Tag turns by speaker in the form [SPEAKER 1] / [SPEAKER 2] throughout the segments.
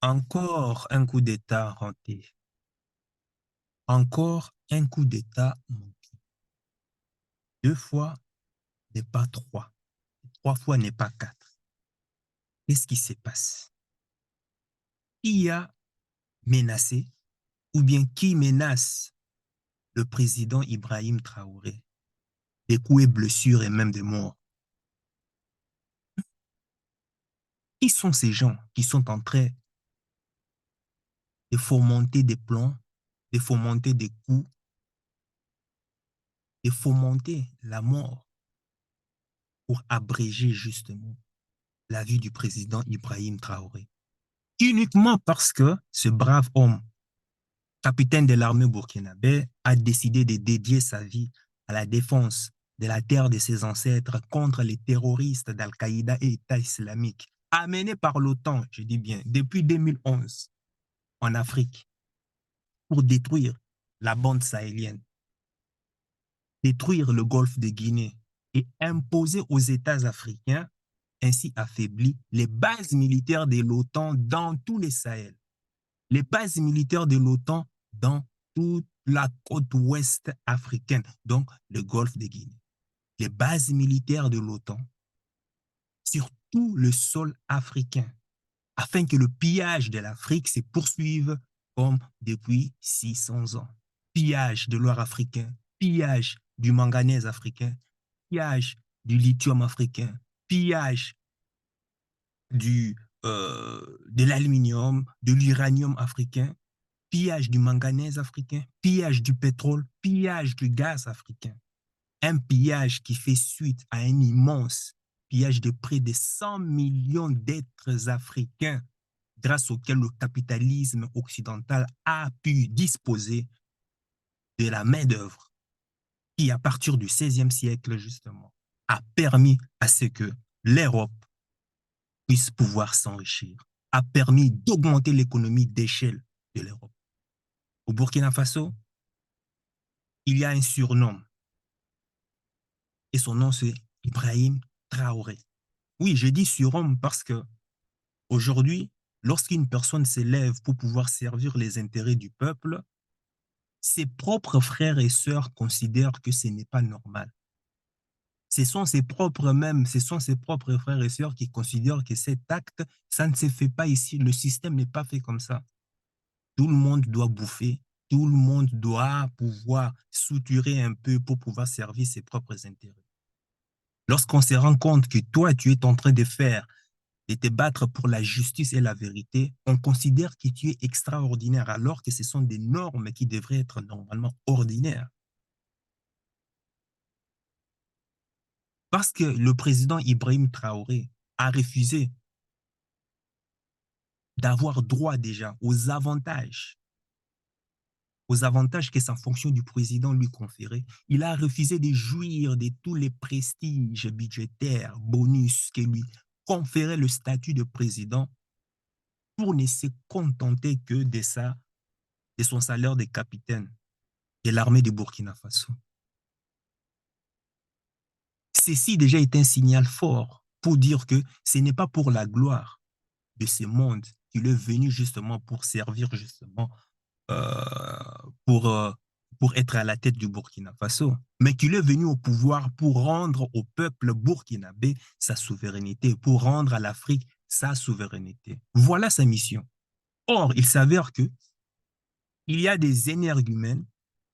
[SPEAKER 1] Encore un coup d'État renté. Encore un coup d'État manqué. Deux fois n'est pas trois. Trois fois n'est pas quatre. Qu'est-ce qui se passe? Qui a menacé ou bien qui menace le président Ibrahim Traoré? Des coups et blessures et même des morts. Qui sont ces gens qui sont en train de fomenter des plans, de fomenter des coups, de fomenter la mort pour abréger justement la vie du président Ibrahim Traoré? Uniquement parce que ce brave homme, capitaine de l'armée burkinabé, a décidé de dédier sa vie à la défense de la terre de ses ancêtres contre les terroristes d'Al-Qaïda et État islamique, amenés par l'OTAN, je dis bien, depuis 2011 en Afrique, pour détruire la bande sahélienne, détruire le golfe de Guinée et imposer aux États africains, ainsi affaiblis, les bases militaires de l'OTAN dans tous les Sahel, les bases militaires de l'OTAN dans toute la côte ouest africaine, donc le golfe de Guinée, les bases militaires de l'OTAN sur tout le sol africain, afin que le pillage de l'Afrique se poursuive comme depuis 600 ans. Pillage de l'or africain, pillage du manganèse africain, pillage du lithium africain, pillage de l'aluminium, de l'uranium africain, pillage du manganèse africain, pillage du pétrole, pillage du gaz africain. Un pillage qui fait suite à un immense pillage de près de 100 millions d'êtres africains grâce auquel le capitalisme occidental a pu disposer de la main-d'œuvre qui, à partir du XVIe siècle, justement, a permis à ce que l'Europe puisse pouvoir s'enrichir, a permis d'augmenter l'économie d'échelle de l'Europe. Au Burkina Faso, il y a un surnom et son nom c'est Ibrahim Traoré. Oui, je dis surhomme parce que aujourd'hui, lorsqu'une personne s'élève pour pouvoir servir les intérêts du peuple, ses propres frères et sœurs considèrent que ce n'est pas normal. Ce sont ses propres frères et sœurs qui considèrent que cet acte, ça ne se fait pas ici. Le système n'est pas fait comme ça. Tout le monde doit bouffer, tout le monde doit pouvoir souturer un peu pour pouvoir servir ses propres intérêts. Lorsqu'on se rend compte que toi, tu es en train de faire et te battre pour la justice et la vérité, on considère que tu es extraordinaire alors que ce sont des normes qui devraient être normalement ordinaires. Parce que le président Ibrahim Traoré a refusé d'avoir droit déjà aux avantages que sa fonction du président lui conférait. Il a refusé de jouir de tous les prestiges budgétaires, bonus que lui conférait le statut de président pour ne se contenter que de son salaire de capitaine de l'armée du Burkina Faso. Ceci déjà est un signal fort pour dire que ce n'est pas pour la gloire de ce monde qu'il est venu justement pour servir justement euh, pour, euh, pour être à la tête du Burkina Faso, mais qu'il est venu au pouvoir pour rendre au peuple burkinabé sa souveraineté, pour rendre à l'Afrique sa souveraineté. Voilà sa mission. Or, il s'avère que il y a des énergumènes,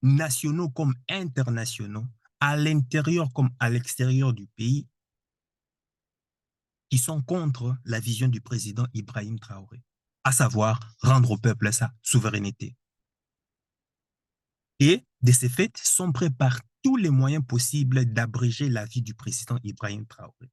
[SPEAKER 1] nationaux comme internationaux, à l'intérieur comme à l'extérieur du pays, qui sont contre la vision du président Ibrahim Traoré, à savoir rendre au peuple sa souveraineté. Et, de ce fait, sont prêts par tous les moyens possibles d'abréger la vie du président Ibrahim Traoré.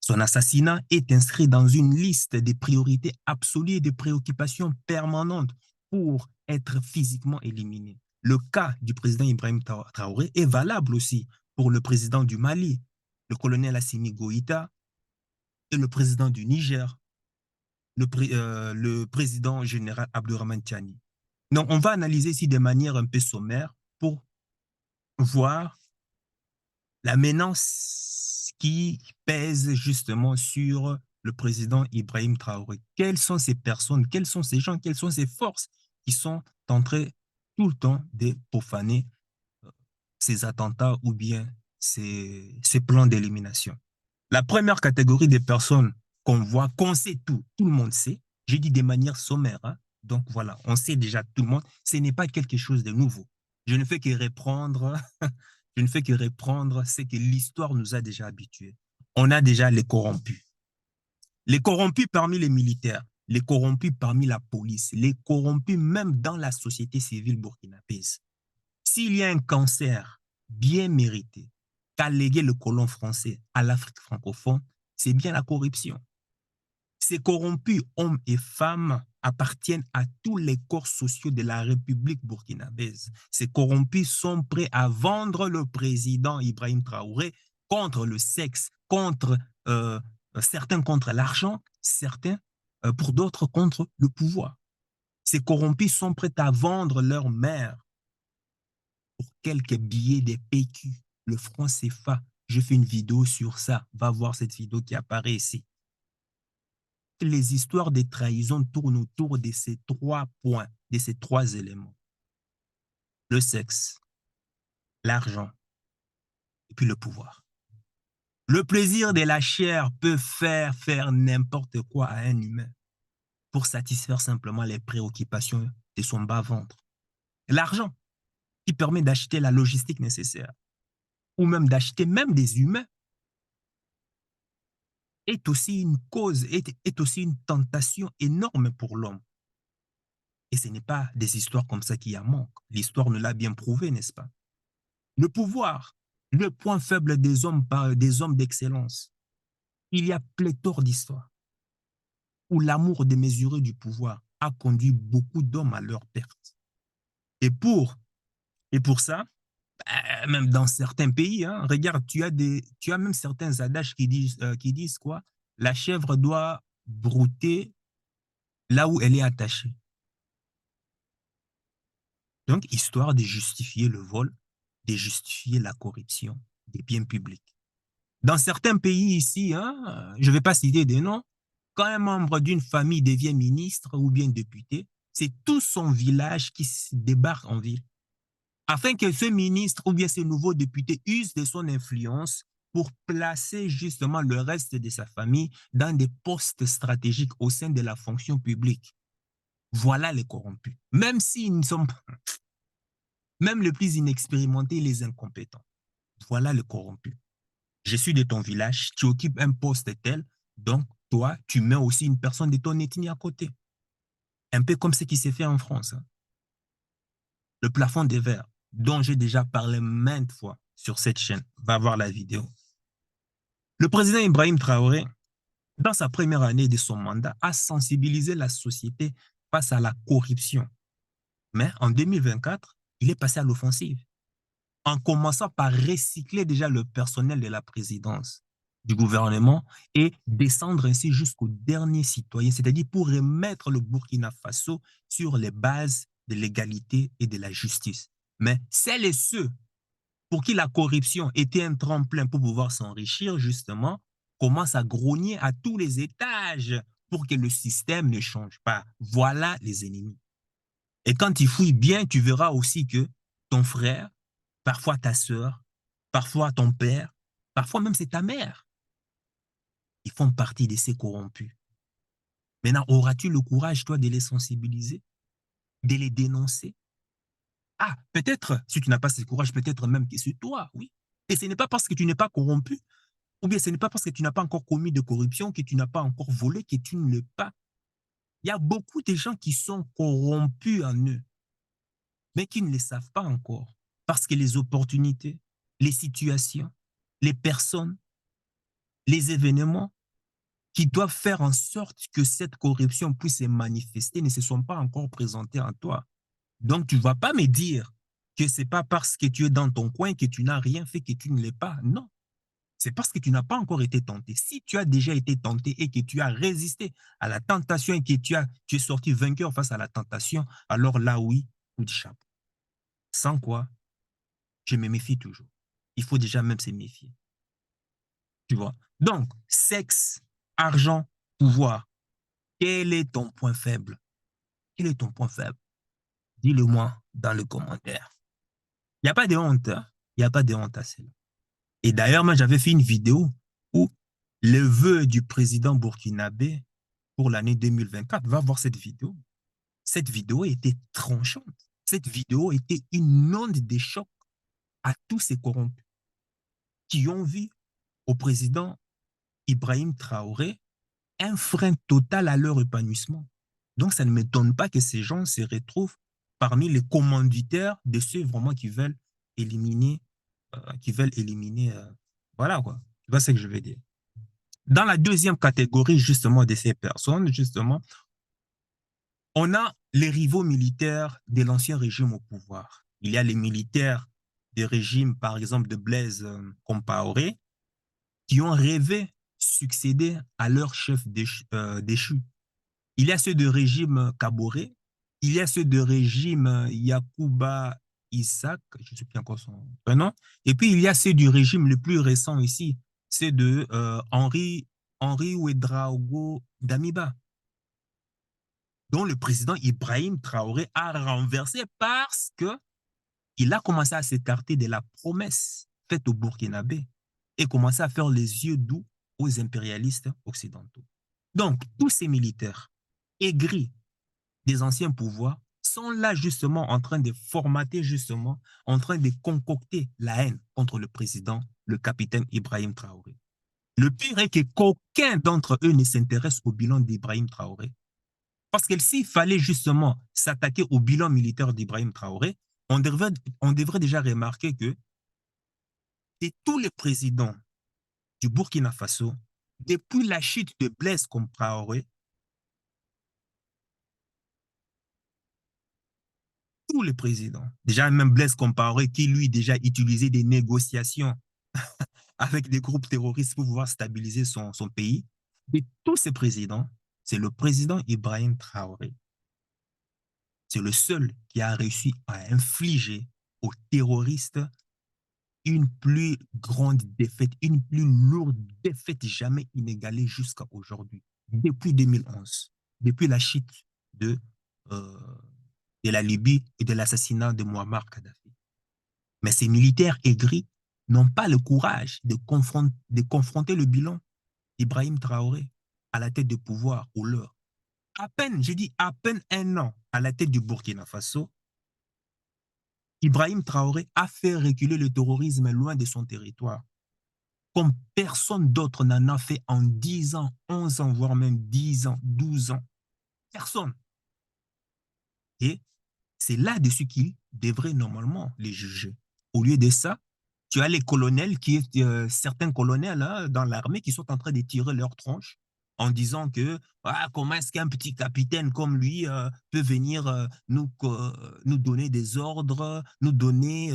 [SPEAKER 1] Son assassinat est inscrit dans une liste des priorités absolues et des préoccupations permanentes pour être physiquement éliminé. Le cas du président Ibrahim Traoré est valable aussi pour le président du Mali, le colonel Assimi Goïta, et le président du Niger, le président général Abdourahmane Tiani. Donc, on va analyser ici de manière un peu sommaire pour voir la menace qui pèse justement sur le président Ibrahim Traoré? Quelles sont ces personnes, quels sont ces gens, quelles sont ces forces qui sont en train tout le temps de profaner ces attentats ou bien ces plans d'élimination? La première catégorie des personnes qu'on voit, qu'on sait tout le monde sait, je dis de manière sommaire, hein. Donc voilà, on sait déjà tout le monde, ce n'est pas quelque chose de nouveau. Je ne fais que reprendre, je ne fais que reprendre ce que l'histoire nous a déjà habitués. On a déjà les corrompus parmi les militaires, les corrompus parmi la police, les corrompus même dans la société civile burkinabèse. S'il y a un cancer bien mérité qu'a légué le colon français à l'Afrique francophone, c'est bien la corruption. Ces corrompus, hommes et femmes, appartiennent à tous les corps sociaux de la République burkinabèse. Ces corrompus sont prêts à vendre le président Ibrahim Traoré contre le sexe, contre certains contre l'argent, certains pour d'autres contre le pouvoir. Ces corrompus sont prêts à vendre leur mère pour quelques billets des PQ, le franc CFA. Je fais une vidéo sur ça. Va voir cette vidéo qui apparaît ici. Les histoires des trahisons tournent autour de ces 3 points, de ces 3 éléments. Le sexe, l'argent et puis le pouvoir. Le plaisir de la chair peut faire n'importe quoi à un humain pour satisfaire simplement les préoccupations de son bas-ventre. L'argent qui permet d'acheter la logistique nécessaire ou même d'acheter même des humains est aussi une cause, est aussi une tentation énorme pour l'homme. Et ce n'est pas des histoires comme ça qui en manquent. L'histoire nous l'a bien prouvé, n'est-ce pas? Le pouvoir, le point faible des hommes d'excellence. Il y a pléthore d'histoires où l'amour démesuré du pouvoir a conduit beaucoup d'hommes à leur perte. Et pour, et pour ça, même dans certains pays, hein, regarde, tu as même certains adages qui disent quoi? La chèvre doit brouter là où elle est attachée. Donc, histoire de justifier le vol, de justifier la corruption des biens publics. Dans certains pays ici, hein, je ne vais pas citer des noms, quand un membre d'une famille devient ministre ou bien député, c'est tout son village qui se débarque en ville, afin que ce ministre ou bien ce nouveau député use de son influence pour placer justement le reste de sa famille dans des postes stratégiques au sein de la fonction publique. Voilà les corrompus. Même s'ils ne sont pas, même les plus inexpérimentés, les incompétents. Voilà les corrompus. Je suis de ton village, tu occupes un poste tel, donc toi, tu mets aussi une personne de ton ethnie à côté. Un peu comme ce qui s'est fait en France, hein. Le plafond des verres, dont j'ai déjà parlé maintes fois sur cette chaîne. Va voir la vidéo. Le président Ibrahim Traoré, dans sa première année de son mandat, a sensibilisé la société face à la corruption. Mais en 2024, il est passé à l'offensive, en commençant par recycler déjà le personnel de la présidence, du gouvernement, et descendre ainsi jusqu'au dernier citoyen, c'est-à-dire pour remettre le Burkina Faso sur les bases de l'égalité et de la justice. Mais celles et ceux pour qui la corruption était un tremplin pour pouvoir s'enrichir, justement, commencent à grogner à tous les étages pour que le système ne change pas. Voilà les ennemis. Et quand tu fouilles bien, tu verras aussi que ton frère, parfois ta sœur, parfois ton père, parfois même c'est ta mère, ils font partie de ces corrompus. Maintenant, auras-tu le courage, toi, de les sensibiliser, de les dénoncer? Ah, peut-être, si tu n'as pas ce courage, peut-être même que c'est toi, oui. Et ce n'est pas parce que tu n'es pas corrompu, ou bien ce n'est pas parce que tu n'as pas encore commis de corruption, que tu n'as pas encore volé, que tu ne l'es pas. Il y a beaucoup de gens qui sont corrompus en eux, mais qui ne le savent pas encore. Parce que les opportunités, les situations, les personnes, les événements qui doivent faire en sorte que cette corruption puisse se manifester ne se sont pas encore présentés en toi. Donc, tu ne vas pas me dire que ce n'est pas parce que tu es dans ton coin que tu n'as rien fait que tu ne l'es pas. Non. C'est parce que tu n'as pas encore été tenté. Si tu as déjà été tenté et que tu as résisté à la tentation et que tu es sorti vainqueur face à la tentation, alors là, oui, coup de chapeau. Sans quoi, je me méfie toujours. Il faut déjà même se méfier. Tu vois? Donc, sexe, argent, pouvoir. Quel est ton point faible? Quel est ton point faible? Dis-le-moi dans le commentaire. Il n'y a pas de honte. Hein. Il n'y a pas de honte à cela. Et d'ailleurs, moi, j'avais fait une vidéo où le vœu du président burkinabé pour l'année 2024, va voir cette vidéo. Cette vidéo était tranchante. Cette vidéo était une onde de choc à tous ces corrompus qui ont vu au président Ibrahim Traoré un frein total à leur épanouissement. Donc, ça ne m'étonne pas que ces gens se retrouvent parmi les commanditaires de ceux vraiment qui veulent éliminer, voilà quoi. Tu vois ce que je veux dire. Dans la deuxième catégorie, justement, de ces personnes, justement, on a les rivaux militaires de l'ancien régime au pouvoir. Il y a les militaires des régimes, par exemple, de Blaise Compaoré, qui ont rêvé succéder à leur chef déchu. Il y a ceux de régime Kaboré, il y a ceux de régime Yacouba Isaac, je ne sais plus encore son prénom, et puis il y a ceux du régime le plus récent ici, c'est de Henri Ouedraogo Damiba, dont le président Ibrahim Traoré a renversé parce que il a commencé à s'écarter de la promesse faite aux Burkinabés et commencé à faire les yeux doux aux impérialistes occidentaux. Donc, tous ces militaires aigris des anciens pouvoirs sont là justement en train de formater, justement, en train de concocter la haine contre le président, le capitaine Ibrahim Traoré. Le pire est que qu'aucun d'entre eux ne s'intéresse au bilan d'Ibrahim Traoré. Parce que s'il fallait justement s'attaquer au bilan militaire d'Ibrahim Traoré, on devrait déjà remarquer que de tous les présidents du Burkina Faso, depuis la chute de Blaise Compaoré, tous les présidents, déjà même Blaise Compaoré qui lui déjà utilisait des négociations avec des groupes terroristes pour pouvoir stabiliser son pays, de tous ces présidents, c'est le président Ibrahim Traoré. C'est le seul qui a réussi à infliger aux terroristes une plus grande défaite, une plus lourde défaite jamais inégalée jusqu'à aujourd'hui, depuis 2011, depuis la chute de, euh, de la Libye et de l'assassinat de Muammar Kadhafi. Mais ces militaires aigris n'ont pas le courage de confronter le bilan d'Ibrahim Traoré à la tête du pouvoir ou leur. À peine, j'ai dit à peine un an à la tête du Burkina Faso, Ibrahim Traoré a fait reculer le terrorisme loin de son territoire, comme personne d'autre n'en a fait en 10 ans, 11 ans, voire même 10 ans, 12 ans. Personne. Et c'est là-dessus qu'il devrait normalement les juger. Au lieu de ça, tu as les colonels, certains colonels hein, dans l'armée qui sont en train de tirer leur tronche en disant que comment est-ce qu'un petit capitaine comme lui peut venir nous donner des ordres, nous donner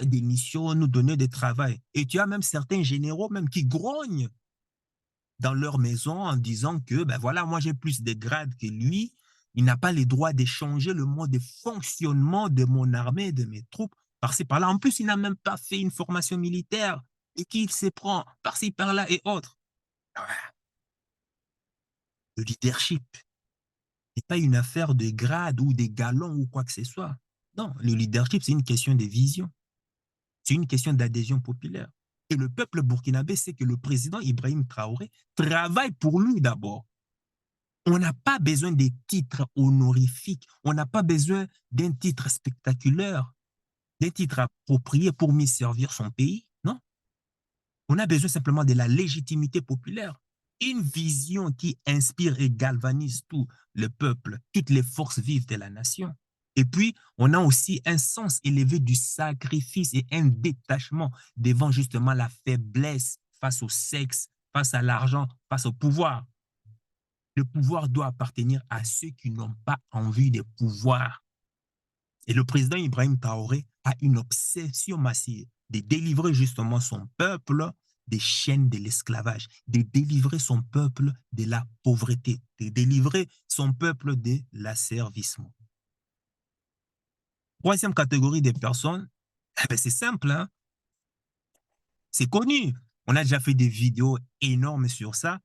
[SPEAKER 1] des missions, nous donner des travails. Et tu as même certains généraux même qui grognent dans leur maison en disant que, ben voilà, moi j'ai plus de grades que lui, il n'a pas le droit d'échanger le mode de fonctionnement de mon armée, de mes troupes, par-ci, par-là. En plus, il n'a même pas fait une formation militaire et qu'il se prend par-ci, par-là et autres. Le leadership n'est pas une affaire de grade ou de galons ou quoi que ce soit. Non, le leadership, c'est une question de vision. C'est une question d'adhésion populaire. Et le peuple burkinabé sait que le président Ibrahim Traoré travaille pour lui d'abord. On n'a pas besoin des titres honorifiques, on n'a pas besoin d'un titre spectaculaire, d'un titre approprié pour mieux servir son pays. Non, on a besoin simplement de la légitimité populaire. Une vision qui inspire et galvanise tout le peuple, toutes les forces vives de la nation. Et puis, on a aussi un sens élevé du sacrifice et un détachement devant justement la faiblesse face au sexe, face à l'argent, face au pouvoir. Le pouvoir doit appartenir à ceux qui n'ont pas envie de pouvoir. Et le président Ibrahim Traoré a une obsession massive de délivrer justement son peuple des chaînes de l'esclavage, de délivrer son peuple de la pauvreté, de délivrer son peuple de l'asservissement. Troisième catégorie des personnes, c'est simple, hein? C'est connu. On a déjà fait des vidéos énormes sur ça.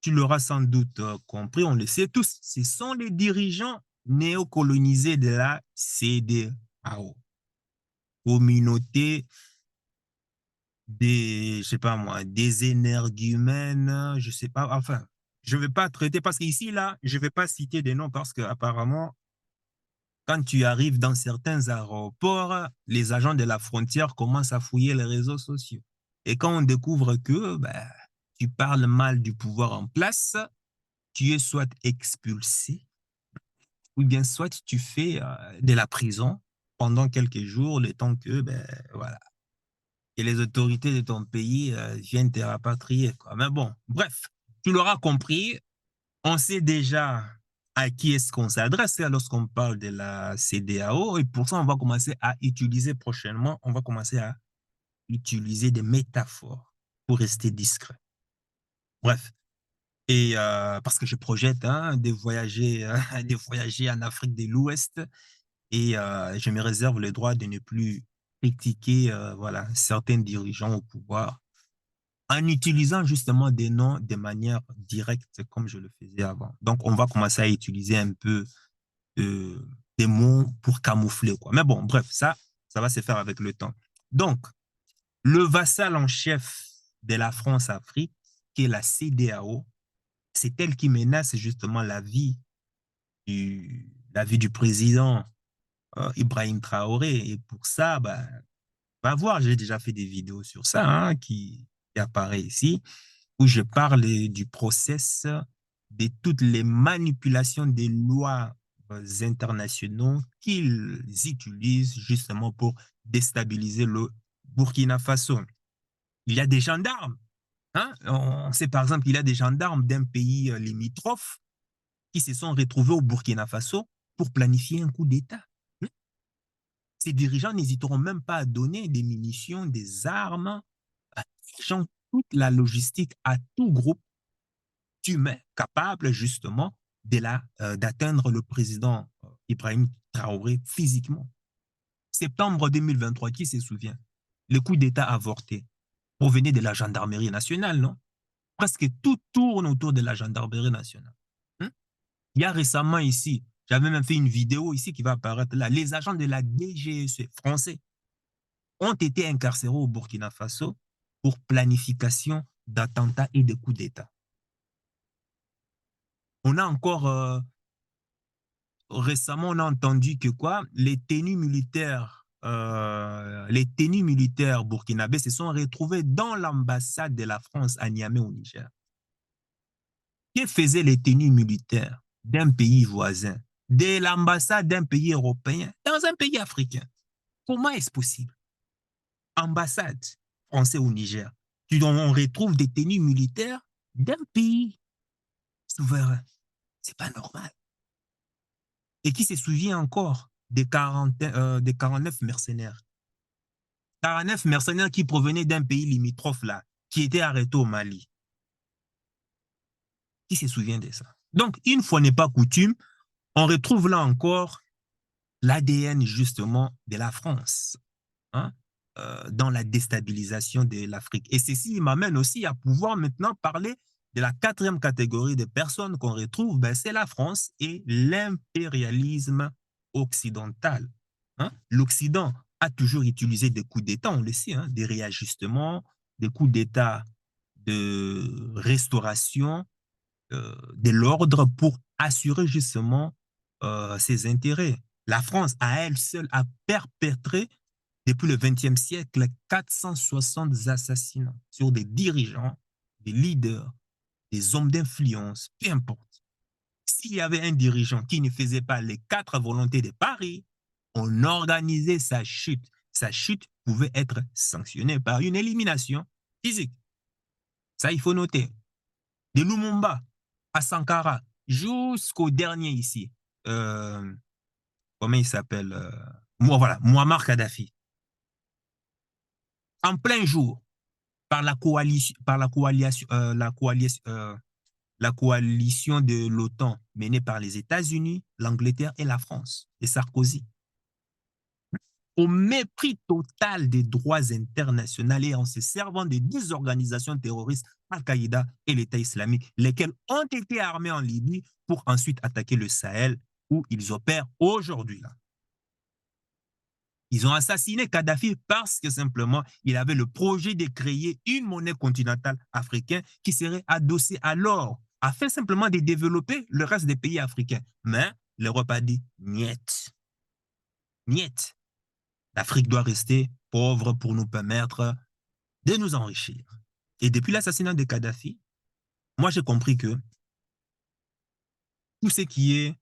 [SPEAKER 1] tu l'auras sans doute compris, on le sait tous, ce sont les dirigeants néocolonisés de la CEDEAO, communauté des, je sais pas moi, des énergumènes, je sais pas, enfin, je ne vais pas traiter, parce qu'ici, là, je ne vais pas citer des noms, parce qu'apparemment, quand tu arrives dans certains aéroports, les agents de la frontière commencent à fouiller les réseaux sociaux. Et quand on découvre que ben, tu parles mal du pouvoir en place, tu es soit expulsé, ou bien soit tu fais de la prison pendant quelques jours, le temps que, ben, voilà, et les autorités de ton pays viennent te rapatrier, quoi. Mais bon, bref, tu l'auras compris, on sait déjà à qui est-ce qu'on s'adresse lorsqu'on parle de la CEDEAO, et pour ça, on va commencer à utiliser prochainement, on va commencer à utiliser des métaphores pour rester discret. Bref, et parce que je projette de voyager en Afrique de l'Ouest, et je me réserve le droit de ne plus critiquer voilà, certains dirigeants au pouvoir en utilisant justement des noms de manière directe comme je le faisais avant. Donc, on va commencer à utiliser un peu euh, des mots pour camoufler, quoi. Mais bon, bref, ça va se faire avec le temps. Donc, le vassal en chef de la France-Afrique, qui est la CEDEAO, c'est elle qui menace justement la vie du président Ibrahim Traoré. Et pour ça, bah, va voir, j'ai déjà fait des vidéos sur ça hein, qui apparaît ici, où je parle du process de toutes les manipulations des lois internationaux qu'ils utilisent justement pour déstabiliser le Burkina Faso. Il y a des gendarmes. Hein? On sait par exemple qu'il y a des gendarmes d'un pays limitrophe qui se sont retrouvés au Burkina Faso pour planifier un coup d'État. Ces dirigeants n'hésiteront même pas à donner des munitions, des armes, à toute la logistique à tout groupe humain capable justement d'atteindre le président Ibrahim Traoré physiquement. Septembre 2023, qui se souvient? Le coup d'État avorté provenait de la gendarmerie nationale, non? Presque tout tourne autour de la gendarmerie nationale. Hein? Il y a récemment ici, j'avais même fait une vidéo ici qui va apparaître là, les agents de la DGSE français ont été incarcérés au Burkina Faso pour planification d'attentats et de coups d'État. On a encore récemment, on a entendu que quoi, les tenues militaires burkinabés se sont retrouvées dans l'ambassade de la France à Niamey au Niger. Que faisaient les tenues militaires d'un pays voisin, de l'ambassade d'un pays européen, dans un pays africain? Comment est-ce possible? Ambassade française au Niger, on retrouve des tenues militaires d'un pays souverain. C'est pas normal. Et qui se souvient encore des 49 mercenaires? 49 mercenaires qui provenaient d'un pays limitrophe là, qui étaient arrêtés au Mali. Qui se souvient de ça? Donc, une fois n'est pas coutume, on retrouve là encore l'ADN justement de la France hein, dans la déstabilisation de l'Afrique. Et ceci m'amène aussi à pouvoir maintenant parler de la quatrième catégorie de personnes qu'on retrouve, ben, c'est la France et l'impérialisme occidental. Hein? L'Occident a toujours utilisé des coups d'État, on le sait, hein, des réajustements, des coups d'État de restauration de l'ordre pour assurer justement ses intérêts. La France, à elle seule, a perpétré depuis le XXe siècle 460 assassinats sur des dirigeants, des leaders, des hommes d'influence, peu importe. S'il y avait un dirigeant qui ne faisait pas les quatre volontés de Paris, on organisait sa chute. Sa chute pouvait être sanctionnée par une élimination physique. Ça, il faut noter. De Lumumba à Sankara, jusqu'au dernier ici. Euh, comment il s'appelle voilà, Muammar Kadhafi. En plein jour, par la coalition de l'OTAN menée par les États-Unis, l'Angleterre et la France, et Sarkozy. au mépris total des droits internationaux et en se servant de 10 organisations terroristes, Al-Qaïda et l'État islamique, lesquelles ont été armées en Libye pour ensuite attaquer le Sahel où ils opèrent aujourd'hui. Ils ont assassiné Kadhafi parce que simplement, il avait le projet de créer une monnaie continentale africaine qui serait adossée à l'or, afin simplement de développer le reste des pays africains. Mais l'Europe a dit, niet, niet. L'Afrique doit rester pauvre pour nous permettre de nous enrichir. Et depuis l'assassinat de Kadhafi, moi j'ai compris que tout ce qui est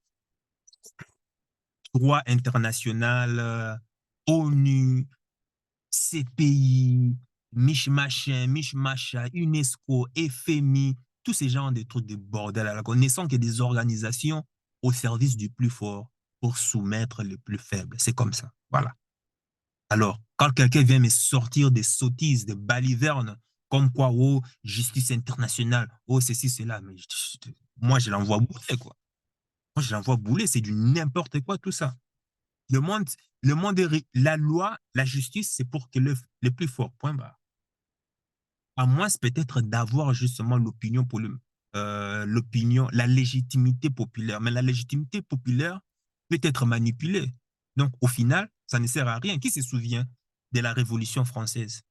[SPEAKER 1] droit international, ONU, CPI, Mishmacha, UNESCO, FMI, tous ces genres de trucs de bordel, alors ne sont que des organisations au service du plus fort pour soumettre le plus faible. C'est comme ça. Voilà. Alors, quand quelqu'un vient me sortir des sottises, des balivernes, comme quoi, oh, justice internationale, oh, ceci, cela, mais moi, je l'envoie bouler, quoi. Moi, je l'envoie bouler, c'est du n'importe quoi, tout ça. Le monde, la loi, la justice, c'est pour que le plus fort, point barre. À moins peut-être d'avoir justement l'opinion l'opinion, la légitimité populaire. Mais la légitimité populaire peut être manipulée. Donc, au final, ça ne sert à rien. Qui se souvient de la Révolution française?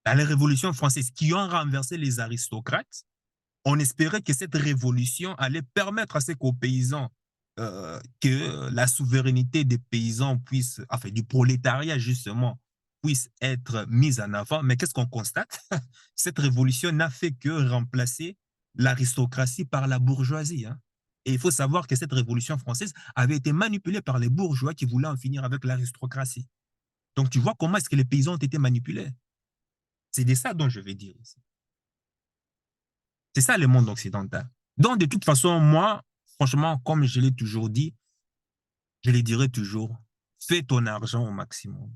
[SPEAKER 1] La Révolution française qui ont renversé les aristocrates, on espérait que cette révolution allait permettre à ces paysans que la souveraineté des paysans puisse, enfin du prolétariat justement, puisse être mise en avant. Mais qu'est-ce qu'on constate? Cette révolution n'a fait que remplacer l'aristocratie par la bourgeoisie. Hein. Et il faut savoir que cette révolution française avait été manipulée par les bourgeois qui voulaient en finir avec l'aristocratie. Donc tu vois comment est-ce que les paysans ont été manipulés. C'est de ça dont je vais dire ici. C'est ça le monde occidental. Donc, de toute façon, moi, franchement, comme je l'ai toujours dit, je le dirai toujours, fais ton argent au maximum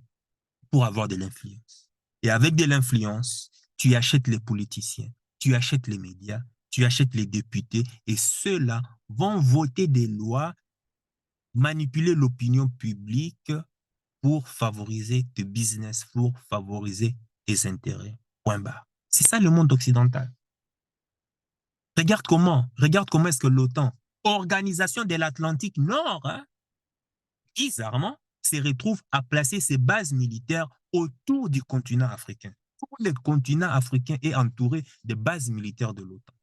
[SPEAKER 1] pour avoir de l'influence. Et avec de l'influence, tu achètes les politiciens, tu achètes les médias, tu achètes les députés, et ceux-là vont voter des lois, manipuler l'opinion publique pour favoriser tes business, pour favoriser tes intérêts. Point barre. C'est ça le monde occidental. Regarde comment est-ce que l'OTAN, organisation de l'Atlantique Nord, hein, bizarrement, se retrouve à placer ses bases militaires autour du continent africain. Tout le continent africain est entouré de bases militaires de l'OTAN.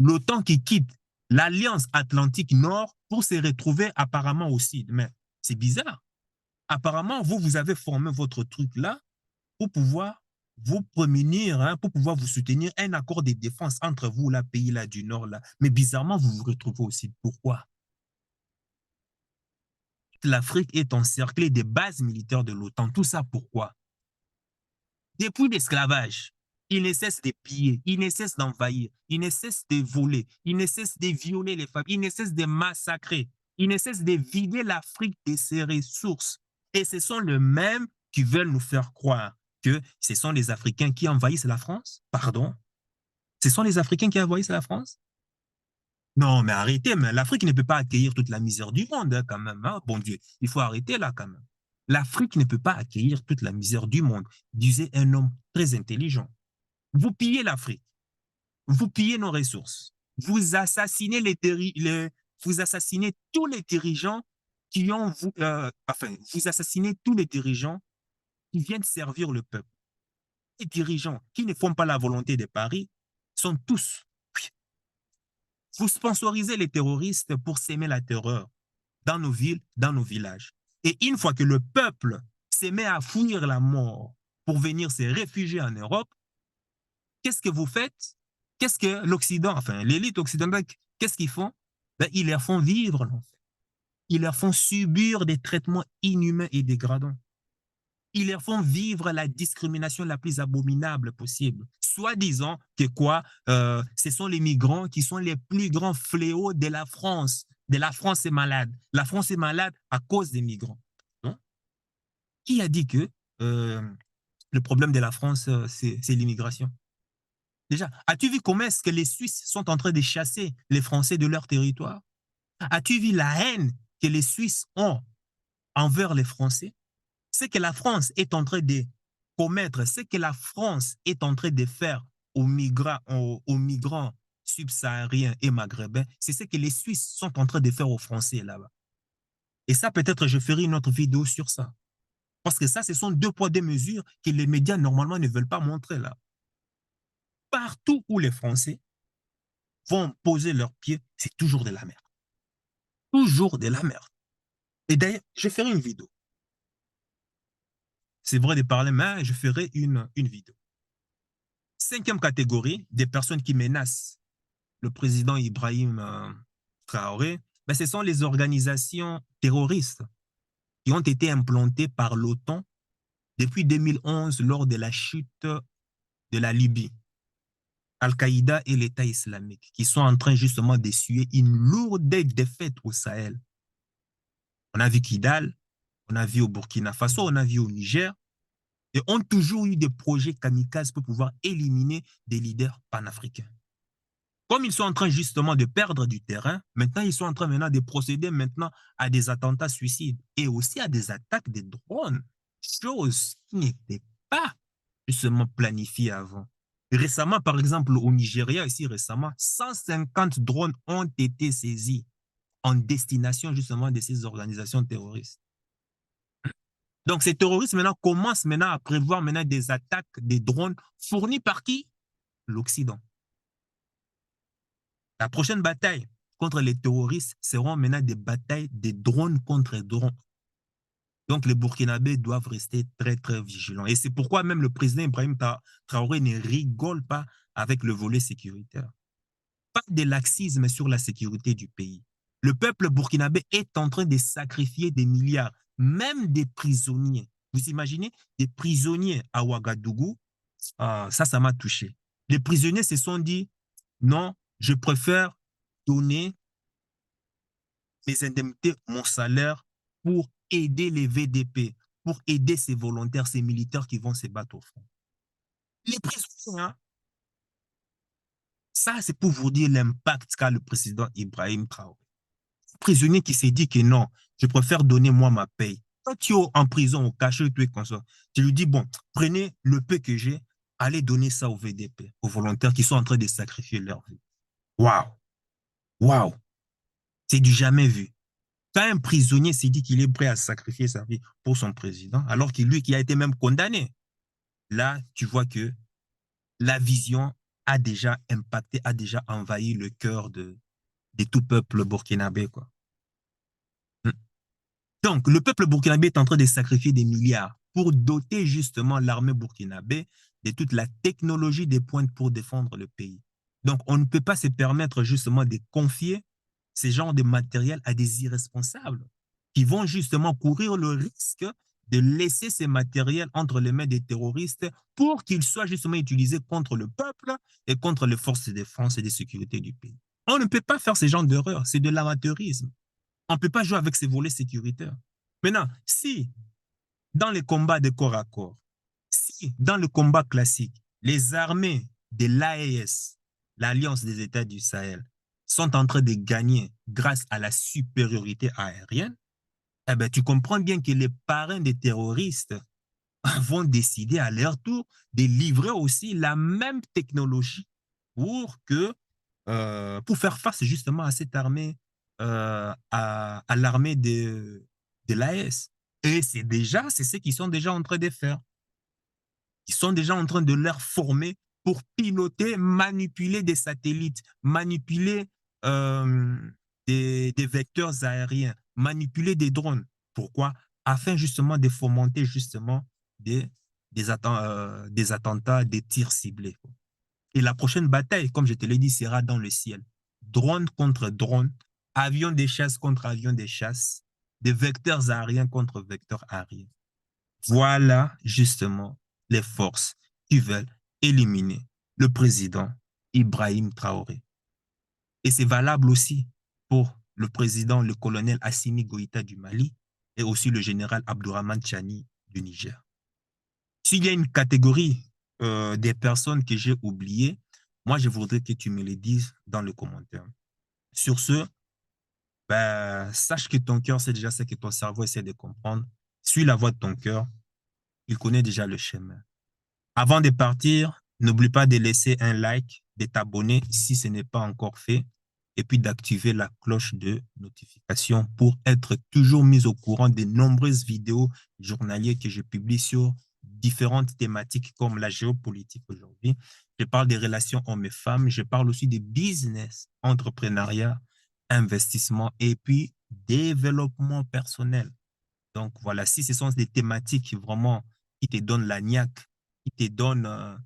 [SPEAKER 1] L'OTAN qui quitte l'Alliance Atlantique Nord pour se retrouver apparemment au sud. Mais c'est bizarre. Apparemment, vous avez formé votre truc là pour pouvoir vous prémunir, hein, pour pouvoir vous soutenir un accord de défense entre vous, là, pays là du Nord, là. Mais bizarrement, vous vous retrouvez aussi. Pourquoi? L'Afrique est encerclée des bases militaires de l'OTAN. Tout ça, pourquoi? Depuis l'esclavage, ils ne cessent de piller, ils ne cessent d'envahir, ils ne cessent de voler, ils ne cessent de violer les femmes, ils ne cessent de massacrer, ils ne cessent de vider l'Afrique de ses ressources. Et ce sont les mêmes qui veulent nous faire croire que ce sont les Africains qui envahissent la France? Pardon? Ce sont les Africains qui envahissent la France? Non, mais arrêtez, mais l'Afrique ne peut pas accueillir toute la misère du monde, hein, quand même. Hein. Bon Dieu, il faut arrêter là, quand même. L'Afrique ne peut pas accueillir toute la misère du monde, disait un homme très intelligent. Vous pillez l'Afrique, vous pillez nos ressources, vous assassinez vous assassinez tous les dirigeants qui ont, vous assassinez tous les dirigeants qui viennent servir le peuple. Les dirigeants qui ne font pas la volonté de Paris sont tous. Vous sponsorisez les terroristes pour s'aimer la terreur dans nos villes, dans nos villages. Et une fois que le peuple se met à fuir la mort pour venir se réfugier en Europe, qu'est-ce que vous faites? Qu'est-ce que l'Occident, enfin l'élite occidentale, qu'est-ce qu'ils font? Ben, ils leur font vivre l'enfer. Ils leur font subir des traitements inhumains et dégradants. Ils leur font vivre la discrimination la plus abominable possible. Soi-disant que quoi, ce sont les migrants qui sont les plus grands fléaux de la France. De la France est malade. La France est malade à cause des migrants. Non? Qui a dit que le problème de la France, c'est l'immigration? Déjà, as-tu vu comment est-ce que les Suisses sont en train de chasser les Français de leur territoire? As-tu vu la haine que les Suisses ont envers les Français, ce que la France est en train de commettre, ce que la France est en train de faire aux migrants subsahariens et maghrébins, c'est ce que les Suisses sont en train de faire aux Français là-bas. Et ça, peut-être, je ferai une autre vidéo sur ça. Parce que ça, ce sont deux poids, deux mesures que les médias, normalement, ne veulent pas montrer là. Partout où les Français vont poser leurs pieds, c'est toujours de la merde. Toujours de la merde. Et d'ailleurs, je ferai une vidéo. C'est vrai de parler, mais je ferai une vidéo. Cinquième catégorie, des personnes qui menacent le président Ibrahim Traoré, ben, ce sont les organisations terroristes qui ont été implantées par l'OTAN depuis 2011 lors de la chute de la Libye. Al-Qaïda et l'État islamique, qui sont en train justement d'essuyer une lourde défaite au Sahel. On a vu Kidal, on a vu au Burkina Faso, on a vu au Niger, et ont toujours eu des projets kamikazes pour pouvoir éliminer des leaders panafricains. Comme ils sont en train justement de perdre du terrain, maintenant ils sont en train maintenant de procéder maintenant à des attentats suicides et aussi à des attaques de drones, chose qui n'était pas justement planifiée avant. Récemment, par exemple, au Nigeria, ici récemment, 150 drones ont été saisis en destination justement de ces organisations terroristes. Donc ces terroristes maintenant commencent maintenant à prévoir maintenant des attaques des drones fournis par qui? L'Occident. La prochaine bataille contre les terroristes seront maintenant des batailles de drones contre drones. Donc les Burkinabés doivent rester très, très vigilants. Et c'est pourquoi même le président Ibrahim Traoré ne rigole pas avec le volet sécuritaire. Pas de laxisme sur la sécurité du pays. Le peuple burkinabé est en train de sacrifier des milliards, même des prisonniers. Vous imaginez des prisonniers à Ouagadougou? Ça m'a touché. Les prisonniers se sont dit, non, je préfère donner mes indemnités, mon salaire pour aider les VDP, pour aider ces volontaires, ces militaires qui vont se battre au front. Les prisonniers, hein, ça c'est pour vous dire l'impact qu'a le président Ibrahim Traoré. Prisonnier qui s'est dit que non, je préfère donner moi ma paye. Quand tu es en prison, au cachot, tu es comme ça, tu lui dis, bon, prenez le peu que j'ai, allez donner ça aux VDP, aux volontaires qui sont en train de sacrifier leur vie. Waouh, waouh, c'est du jamais vu. Quand un prisonnier s'est dit qu'il est prêt à sacrifier sa vie pour son président, alors que lui qui a été même condamné, là, tu vois que la vision a déjà impacté, a déjà envahi le cœur de tout peuple burkinabé, quoi. Donc, le peuple burkinabé est en train de sacrifier des milliards pour doter justement l'armée burkinabé de toute la technologie des pointes pour défendre le pays. Donc, on ne peut pas se permettre justement de confier ces genres de matériel à des irresponsables qui vont justement courir le risque de laisser ces matériels entre les mains des terroristes pour qu'ils soient justement utilisés contre le peuple et contre les forces de défense et de sécurité du pays. On ne peut pas faire ce genre d'erreur, c'est de l'amateurisme. On ne peut pas jouer avec ces volets sécuritaires. Maintenant, si dans les combats de corps à corps, si dans le combat classique, les armées de l'AES, l'Alliance des États du Sahel, sont en train de gagner grâce à la supériorité aérienne, eh ben, tu comprends bien que les parrains des terroristes vont décider à leur tour de livrer aussi la même technologie pour faire face justement à cette armée, à l'armée de l'AES. Et c'est ce qu'ils sont déjà en train de faire. Ils sont déjà en train de leur former pour piloter, manipuler des satellites, manipuler euh, des vecteurs aériens, manipuler des drones. Pourquoi? Afin justement de fomenter justement des attentats, des tirs ciblés. Et la prochaine bataille, comme je te l'ai dit, sera dans le ciel. Drone contre drone, avion de chasse contre avion de chasse, des vecteurs aériens contre vecteurs aériens. Voilà justement les forces qui veulent éliminer le président Ibrahim Traoré. Et c'est valable aussi pour le président, le colonel Assimi Goïta du Mali et aussi le général Abdourahmane Tchani du Niger. S'il y a une catégorie des personnes que j'ai oubliées, moi, je voudrais que tu me les dises dans les commentaires. Sur ce, Ben, sache que ton cœur, c'est déjà ce que ton cerveau essaie de comprendre. Suis la voix de ton cœur. Il connaît déjà le chemin. Avant de partir, n'oublie pas de laisser un like, de t'abonner si ce n'est pas encore fait, et puis d'activer la cloche de notification pour être toujours mis au courant des nombreuses vidéos journalières que je publie sur différentes thématiques comme la géopolitique aujourd'hui. Je parle des relations hommes et femmes, je parle aussi des business, entrepreneuriat, investissement et puis développement personnel. Donc voilà, si ce sont des thématiques vraiment qui te donnent la niaque, qui te donnent,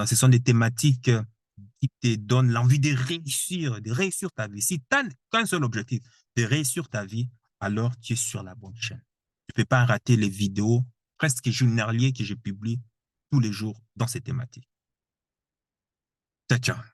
[SPEAKER 1] ce sont des thématiques qui te donnent l'envie de réussir ta vie. Si tu n'as qu'un seul objectif, de réussir ta vie, alors tu es sur la bonne chaîne. Tu ne peux pas rater les vidéos presque journalières que je publie tous les jours dans ces thématiques. Ciao, ciao.